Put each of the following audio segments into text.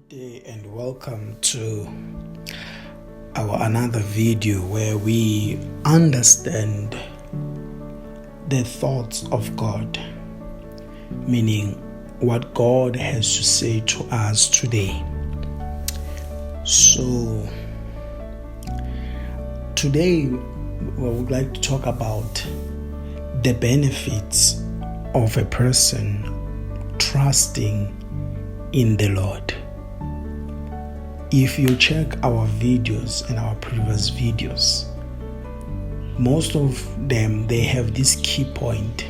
Day and welcome to our another video where we understand the thoughts of God, meaning what God has to say to us today. So today we would like to talk about the benefits of a person trusting in the Lord. If you check our videos and our previous videos, most of them, they have this key point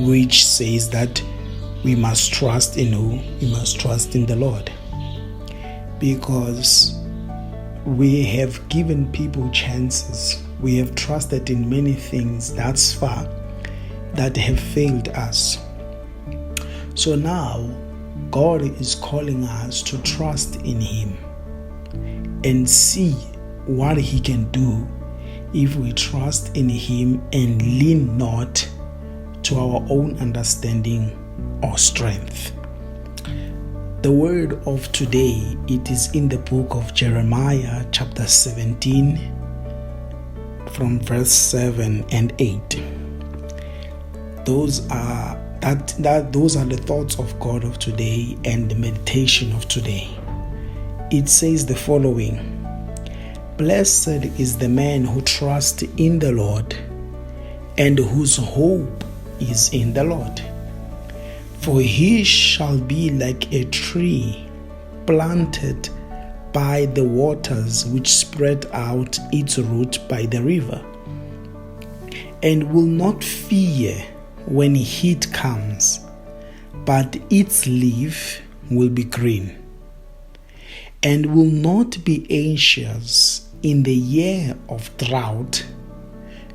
which says that we must trust in who? We must trust in the Lord. Because we have given people chances. We have trusted in many things thus far that have failed us. So now, God is calling us to trust in Him and see what He can do if we trust in Him and lean not to our own understanding or strength. The word of today, it is in the book of Jeremiah chapter 17 from verse 7 and 8. Those are the thoughts of God of today and the meditation of today. It says the following: Blessed is the man who trusts in the Lord and whose hope is in the Lord. For he shall be like a tree planted by the waters, which spread out its root by the river, and will not fear when heat comes, but its leaf will be green, and will not be anxious in the year of drought,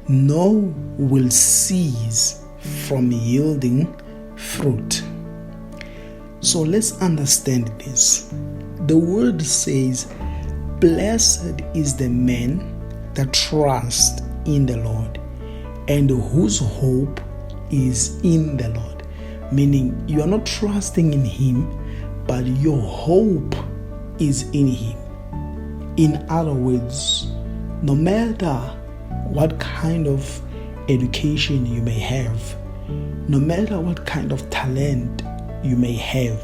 nor will cease from yielding fruit. So let's understand this. The word says, blessed is the man that trusts in the Lord and whose hope is in the Lord. Meaning you are not trusting in Him, but your hope is in Him. In other words, no matter what kind of education you may have, no matter what kind of talent you may have,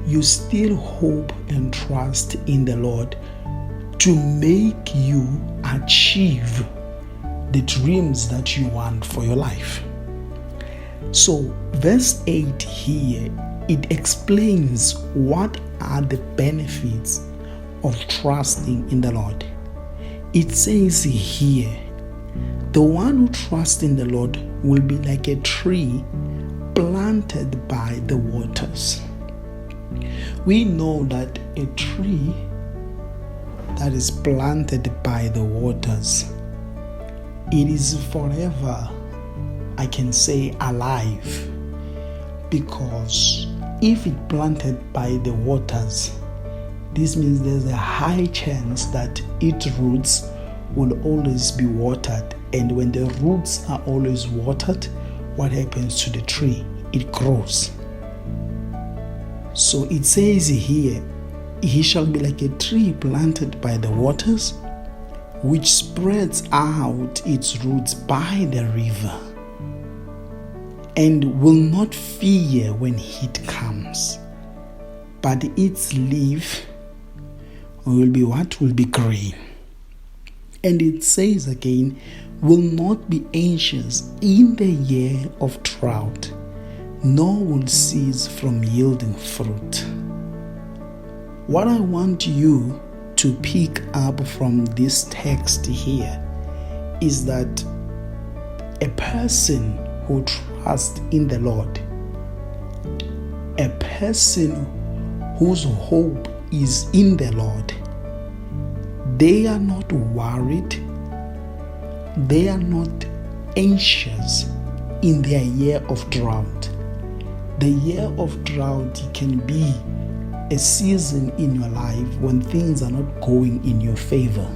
you still hope and trust in the Lord to make you achieve the dreams that you want for your life. So verse 8 here, it explains what are the benefits of trusting in the Lord. It says here, the one who trusts in the Lord will be like a tree planted by the waters. We know that a tree that is planted by the waters, it is forever, I can say, alive. Because if it planted by the waters, this means there's a high chance that its roots will always be watered. And when the roots are always watered, what happens to the tree? It grows. So it says here, he shall be like a tree planted by the waters, which spreads out its roots by the river, and will not fear when heat comes, but its leaf will be what? Will be green. And it says again, will not be anxious in the year of drought, nor will cease from yielding fruit. What I want you to pick up from this text here is that a person who trusts in the Lord, a person whose hope is in the Lord, they are not worried, they are not anxious in their year of drought. The year of drought can be a season in your life when things are not going in your favor.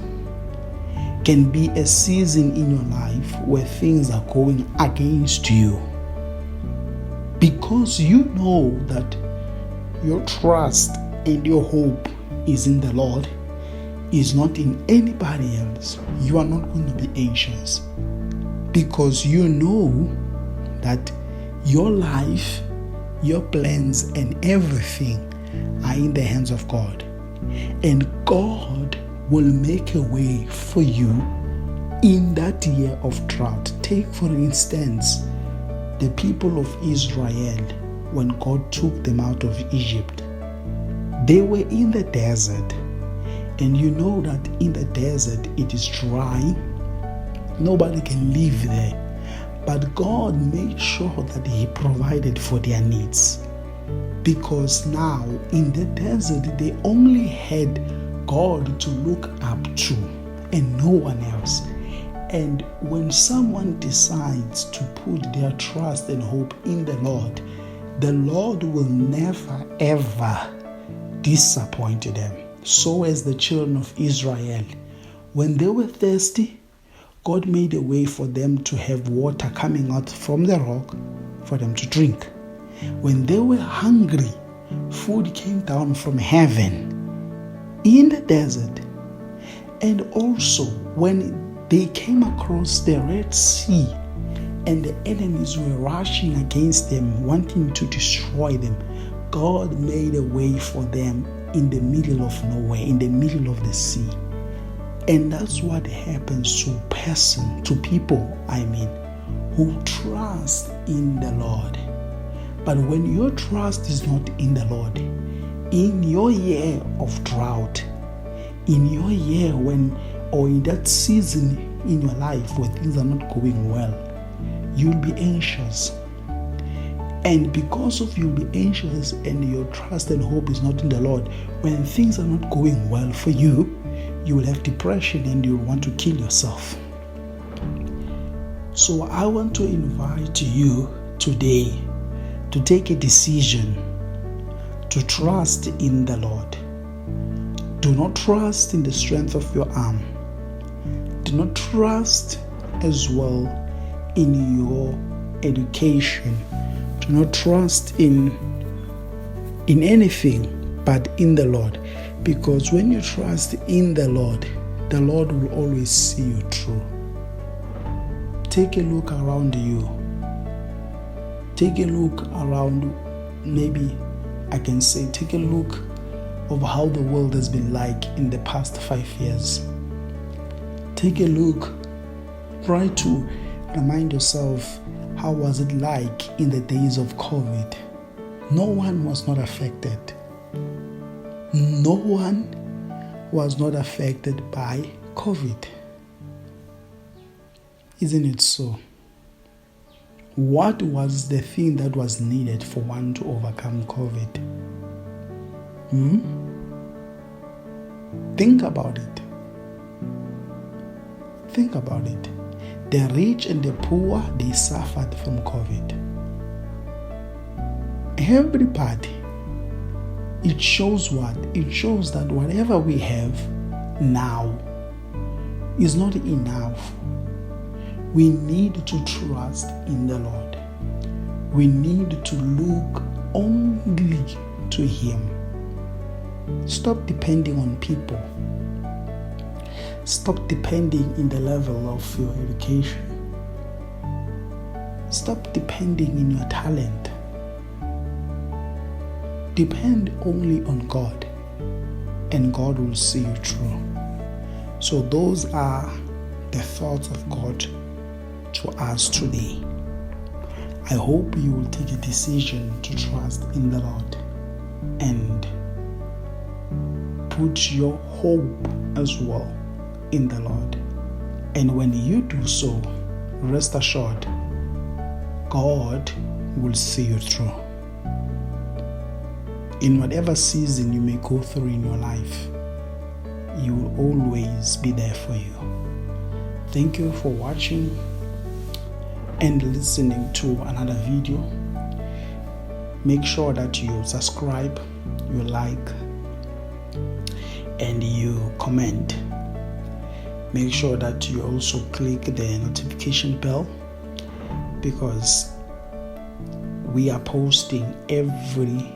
Can be a season in your life where things are going against you. Because you know that your trust and your hope is in the Lord, is not in anybody else, you are not going to be anxious, because you know that your life, your plans, and everything are in the hands of God. And God will make a way for you in that year of drought. Take, for instance, the people of Israel when God took them out of Egypt. They were in the desert. And you know that in the desert it is dry. Nobody can live there. But God made sure that He provided for their needs. Because now in the desert they only had God to look up to and no one else. And when someone decides to put their trust and hope in the Lord will never ever disappoint them. So as the children of Israel, when they were thirsty, God made a way for them to have water coming out from the rock for them to drink. When they were hungry, food came down from heaven in the desert. And also when they came across the Red Sea and the enemies were rushing against them, wanting to destroy them, God made a way for them in the middle of nowhere, in the middle of the sea. And that's what happens to people, who trust in the Lord. But when your trust is not in the Lord, in your year of drought, in your year or in that season in your life where things are not going well, you'll be anxious. And because of you'll be anxious and your trust and hope is not in the Lord, when things are not going well for you, you will have depression and you'll want to kill yourself. So I want to invite you today to take a decision to trust in the Lord. Do not trust in the strength of your arm. Do not trust as well in your education. Do not trust in anything but in the Lord. Because when you trust in the Lord will always see you through. Take a look around you. Take a look around, maybe I can say, take a look of how the world has been like in the past 5 years. Take a look, try to remind yourself, how was it like in the days of COVID? No one was not affected. No one was not affected by COVID. Isn't it so? What was the thing that was needed for one to overcome COVID? Think about it. Think about it. The rich and the poor, they suffered from COVID. Everybody. It shows what? It shows that whatever we have now is not enough. We need to trust in the Lord. We need to look only to Him. Stop depending on people. Stop depending in the level of your education. Stop depending in your talent. Depend only on God, and God will see you through. So those are the thoughts of God to us today. I hope you will take a decision to trust in the Lord and put your hope as well in the Lord. And when you do so, rest assured, God will see you through. In whatever season you may go through in your life, He will always be there for you. Thank you for watching and listening to another video. Make sure that you subscribe, you like, and you comment. Make sure that you also click the notification bell, because we are posting every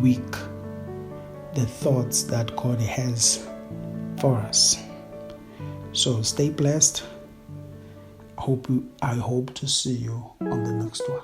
week the thoughts that God has for us. So stay blessed. I hope to see you on the next one.